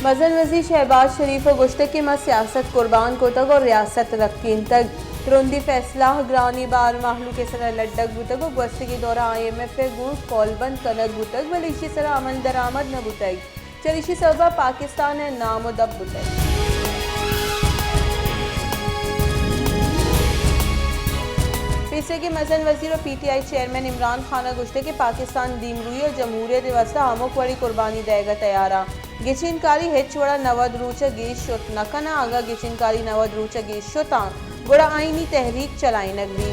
मज़न वज़ीर शहबाज शरीफ गुश्तकी में सियासत कुर्बान को तक और रियासत रखीन तक तुरंदी फैसला ग्रानी बार माहलू के सर लड्डक बुतक और गस्त के दौरा IMF गुण कॉलबंद कनक बुतक बलिशी सर अमल दरामद न बुतक चलिशी सबा पाकिस्तान नामोदब बुतक पीछे के मज़न वज़ीर और PTI चेयरमैन इमरान खान गुश्ते के पाकिस्तान दीमरूई और जमहूरियत व्यवस्था आमोक वड़ी कुर्बानी देगा तैयारा गिचिनकारी हेचवड़ा नवद रूचा गेश शोत नकना आगा गिचिनकारी नवद रूचा गेश शोता गुड़ा आईनी तहरीक चलाई नगरी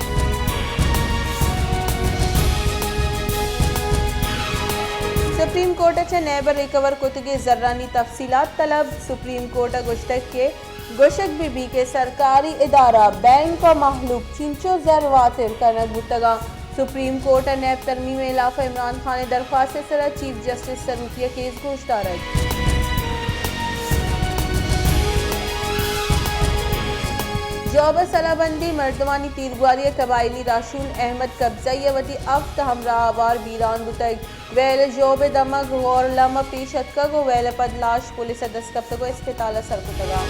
सुप्रीम कोर्ट चे नेबर रिकवर कुतगे जर्रानी तफसीलात तलब सुप्रीम कोर्ट गुश्तक के गुशक बीबी के सरकारी इदारा बैंक और महलूक चिंचो जर वातिर करना गुतगा सुप्रीम कोर्ट नैब तरमीम इलाफा इमरान खान ने दरख्वास्त सर चीफ जस्टिस सरूकिया केस गोश्तारक जॉब सलाबंदी मर्दवानी तीरगुआरी कबायली राशूल अहमद कब्जावती अफ्त हमरा आवार बीरान बुतक वैल जॉब दमक गौर लमा पेश अतका गो वैल पदलाश पुलिस दस्कफ्त को इस्पताल सरकुतगा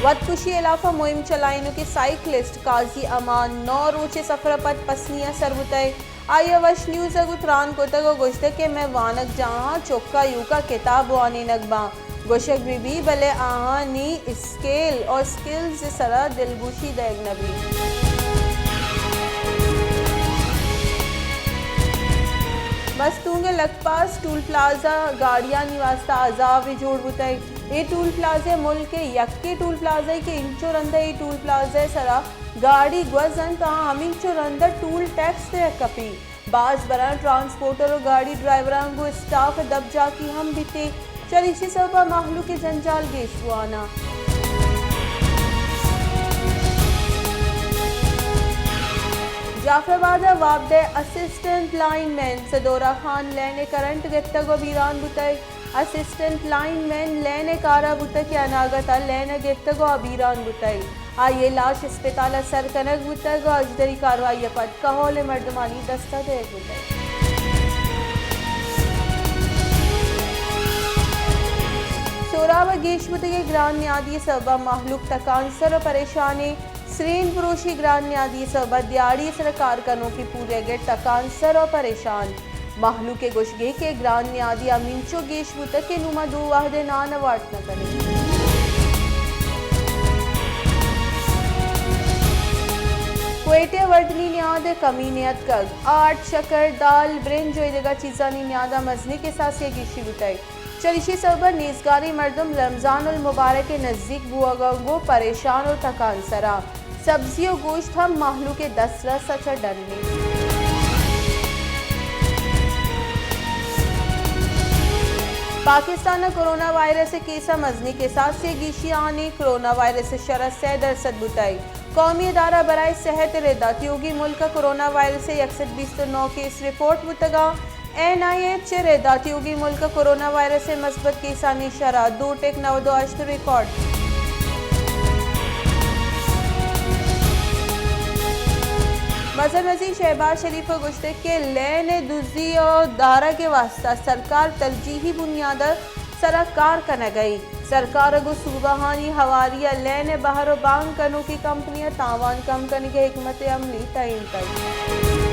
वदकुशी इलाफा मुहिम चलाइनों के साइकिलिस्ट काजी अमान 9 रोचे सफर पद पसनिया सरबुतय आया वश न्यूज अगुतरान को तक गुश्त के मैं वानक जहाँ चौका यूका किताब वानी नगबा गोशक बीबी भले आहा नी स्केल और स्किल्स सरा दिलगुशी देग नबी मस्तूंगे लखपास टूल प्लाजा गाड़ियां निवास्ता आजाव जोड़ बुतई ये टूल प्लाजे मुल्क के यक्के टूल प्लाजा के इंचो रंदा ये टूल प्लाजा सरा गाड़ी ग्वजन तहाँ हम इंचो रंदा टूल टैक्स ते कपी बाज बरा ट्रांसपोर्टर और गाड़ी ड्राइवरां को स्टाफ दब जाकी हम बीते चलिशी सबा माहलू के जंजाल गेशवाना जाफराबाद वाबदे असिस्टेंट लाइनमैन सदोरा खान लेने करंट गिफ्तगो बीरान बुतई असिस्टेंट लाइनमैन लेने कारा बुतक या नागता लेने गिफ्तगो अबीरान बुतई आइए लाश अस्पताल सर कनक बुतक अजदरी कार्रवाई पद कहोले मर्दमानी दस्ता दे बुतई सोराब गेशमुत के ग्रान न्यादी सबा महलूक तकांसर परेशानी स्रीन पुरुषी ग्रान न्यादी सबा दियाड़ी सरकार कनों की पूरे गेट तकांसर और परेशान महलू के गुशगे के ग्रान न्यादी अमीनचो गेशमुत के नुमा दो वाहदे नान अवार्ड न करें क्वेटे वर्दनी न्याद कमी नियत कग आट शकर दाल ब्रेन जो जगह चीज़ानी न्यादा मजनी के साथ से गिशी बुताई चलिशी सबा नेजगारी मर्दम रमज़ान उल मुबारक के नज़दीक बुआगो परेशान और थकान सरा सब्जी और गोश्त हम माहलू के 10 रस अच्छा डन में पाकिस्तान कोरोना वायरस से केसा मजनी के साथ से गिशियानी कोरोना वायरस से शरत से दरसद बुताई कौमी अदारा बराए सेहत रेदात योगी मुल्क का कोरोना वायरस से 129 केस रिपोर्ट बुतगा NIH रेदात योगी मुल्क का कोरोना वायरस से मस्बत केसानी शरा 2.92 रिकॉर्ड मज़न वज़ीर शहबाज शरीफ गुश्ते के लेने दुजी और दारा के वास्ता सरकार तरजीही बुनियाद सरकार कन गई सरकार को सूबाहानी हवारिया लेने बाहर बांग कनों की कंपनियां तावान कम करने के हिकमत अमली तयन कर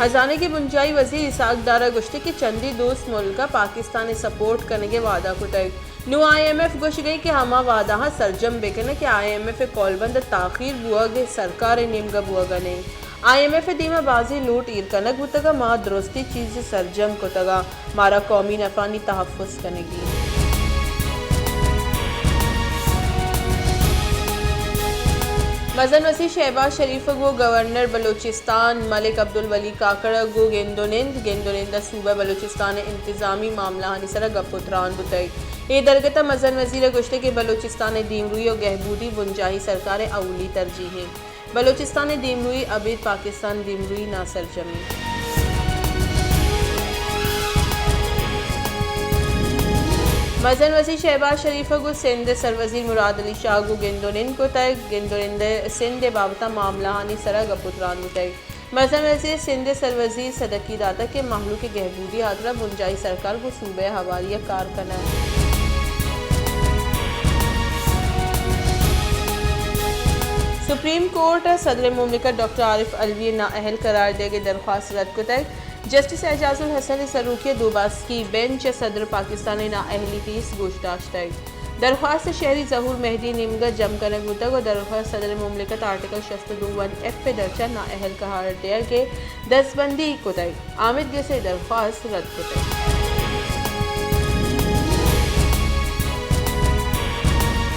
हजाने की बुंजाई वजीर इसाक दारा गुश्ते के चंदी दोस्त मुल्क पाकिस्तान सपोर्ट करने के वादा को तय नु IMF गुश गई कि हमा वादा सरजम बेकने कि IMF कॉलबंद ताखीर बुआ गे सरकार निमगा बुआ गने IMF दीमा बाजी लूट ईर कनक बुतगा मा दुरुस्ती चीज सरजम को तगा मारा कौमी नफानी तहफ़्फ़ुज़ कनेगी मज़न वज़ीर शहबाज शरीफ गो गवर्नर बलोचिस्तान मलिक अब्दुल वली काकड़ गो गेंदोनिंदा सूबा बलोचिस्तान इंतजामी मामला हनीसरा गपुत्रान बुतई ये दरगता मज़न वज़ीर गुश्ते के बलोचिस्तान दीमरूई और गहबूदी बुंजाही सरकार अवली तरजीह बलोचिस्तान दीमरूई अबीद पाकिस्तान दीमरूई नासर जमी मजन वजी शहबाज शरीफ को सिंध सरवजीर मुराद अली शाह को गिंदोनिन को तय गिंदोनिंद सिंध बाबता मामला हानि सरा गपुतरान मुतय मजन वजी सिंध सरवजीर सदकी दाता के महलू के गहबूदी हादरा मुंजाई सरकार को सूबे हवालिया कार करना। सुप्रीम कोर्ट सदर मुमलिकत डॉक्टर आरिफ अलवी नाअहल करार देगी दरख्वास्त रद्द को तय जस्टिस एजाजुल हसन सरूकी दोबास की बेंच सदर पाकिस्तान नाअहली फीस गोश्ताश तय दरख्वास्त शहरी जहूर मेहदी निमगत जम करने मुतक और दरख्वास्त सदर मुमलिकत आर्टिकल 62(1)(f पे दर्जा नाअहल करार दिया के दस्तबंदी को तय आमिद के से दरख्वास्त रद्द को तय।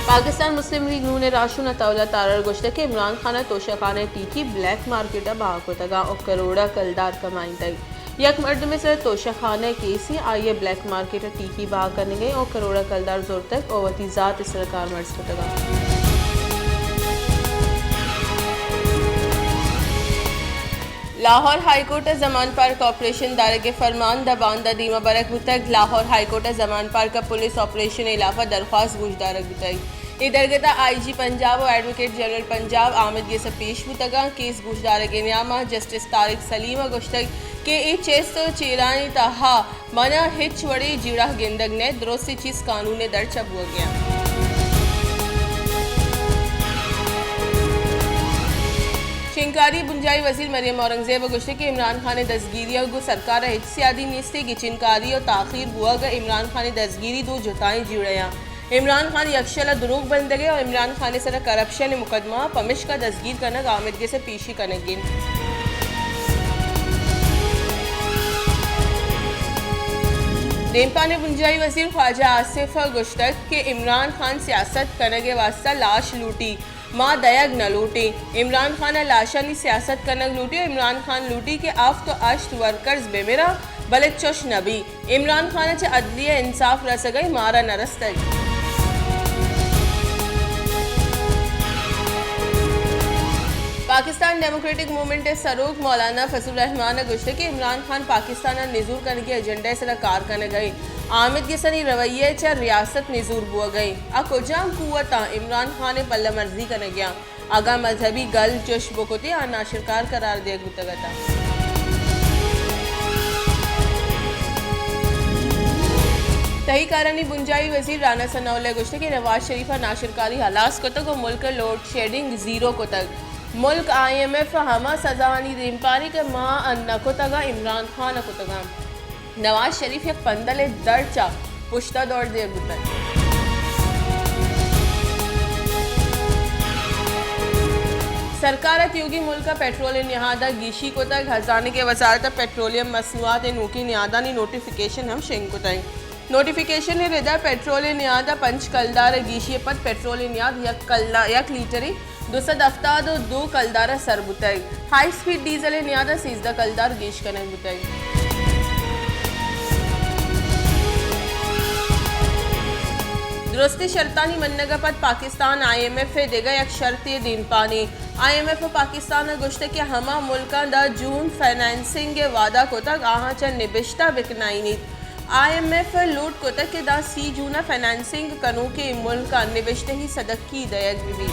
पाकिस्तान मुस्लिम लीग नून राशुन तौला तारर गुश्त के इमरान खान तोशाखाना टीकी ब्लैक मार्केट बाकोतगा और करोड़ा कलदार कमाई तई यक मर्द में सर तोशाखाना केसी आइए ब्लैक मार्केट टीकी बहा करने गए और करोड़ा कलदार जोर तक और वतीजात सरकार मर्ज कोतगा। Lahore high court Zaman park operation दारे के फरमान दबान दीमा बरक बुतक लाहौर हाईकोर्ट जमान पार्क का पुलिस ऑपरेशन इलाफा दरख्वास्त गुजदारक बुतक इधरगता IG पंजाब और एडवोकेट जनरल पंजाब आमिद ये सब पेश बुतगा केस गुजदार के न्यामा जस्टिस तारिक सलीमा गुश्तक के ए चेस्त चेरानी तहा मना हिच वड़े जीड़ा गेंदग ने दुरुस्ती चीज कानून दर्ज हुआ गया। चिंकारी बुंजाई वजीर मरियम औरंगजेब गुश्ते के इमरान खान दसगिरी गो सरकार हिस्सियादी निस्ते की चिनकारी और ताखीर हुआ ग इमरान खान दसगिरी दो जुताएं जीड़या इमरान खान यक्षला दुरूग बन गए और इमरान खान सर करप्शन मुकदमा पमिश का दसगीर करना आमिदगी से पेशी करने देमपा ने बुंजाई वजीर ख्वाजा आसिफ गुश्तक के इमरान खान सियासत करने के वास्ता लाश लूटी माँ दयग न लूटी इमरान खान लाशा नी सियासत कनक लूटी और इमरान खान लूटी के आफ तो अश्त वर्कर्स बेमेरा बले चुश नबी इमरान खान चे अदलिया इंसाफ रस गई मारा नरस्तग। पाकिस्तान डेमोक्रेटिक मूवमेंट सरूक मौलाना फजल रहमान गुश्ते के इमरान खान पाकिस्तान निजूर करने के एजेंडे से कार करने गई आमिद के सनी रवैये च रियासत निजूर बुआ गई अकुजाम कुवता इमरान खान ने पल्ला मर्जी करने गया आगा मजहबी गल चुश बकोती नाशिरकार करार दिया गुतगता। तही कारणी बुंजाई वजीर राना सनाउल्लाह गुश्ते के नवाज शरीफ नाशिरकारी हलास को तक मुल्क लोड शेडिंग जीरो को तक मुल्क IMF हमा सजावानी रिम्पारी के माँ अन्ना को तगा इमरान खान को तगा नवाज शरीफ एक पंदले दर्चा पुश्ता दौड़ दे बुतन। सरकार त्योगी मुल्क का पेट्रोल निहादा गीशी को तक हजाने के वजारत पेट्रोलियम मसनूआत नूकी नियादा नी नोटिफिकेशन हम शेंग को तय नोटिफिकेशन ने रिदा पेट्रोल नियादा पंच कलदार गीशी पद पेट्रोल नियाद यक लीटरी 272 कलदार सर बुतग हाई स्पीड डीजल नियादा 13 कलदार गीश कनक बुतग। दुरुस्ती शर्तानी मन्नगा पद पाकिस्तान IMF देगा एक शर्त दिन पानी IMF पाकिस्तान गुश्ते के हमा मुल्का द जून फाइनेंसिंग के वादा को तक आहा चन निबिश्ता बिकनाई नीत IMF लूट को तक के दा सी जूना फाइनेंसिंग कनू के मुल्का निबिश्ते ही सदक की दयक भी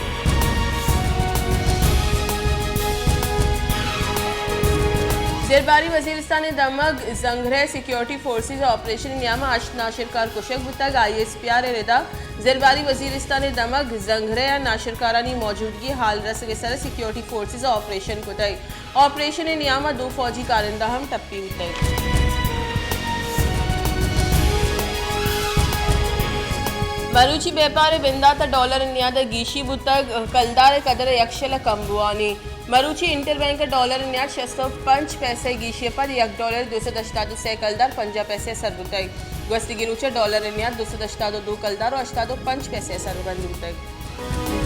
ज़ेरबारी वज़ीरिस्तान दमग जंगरे सिक्योरिटी फोर्सेस ऑपरेशन नियामा अश नाशिरकार कुशक बुतग ISPR रिदा ज़ेरबारी वज़ीरिस्तान दमग जंगरे या नाशिरकारानी मौजूदगी हाल रस के सर सिक्योरिटी फोर्सेस ऑपरेशन को तय ऑपरेशन नियामा 2 फौजी कारिंदा हम टप्पी बुतग। मरूची व्यापार बिंदाता डॉलर नियादा गीशी बुतग कलदार कदर यक्षल कम्बुआनी मरूची इंटरबैंक डॉलर नियाद 605 पैसे गीशी पर $1 282 कलदार 50 पैसे सर बुतग गस्ती गिरुचे डॉलर नियाद 282 कलदार और 85 पैसे सर बंद बुतग।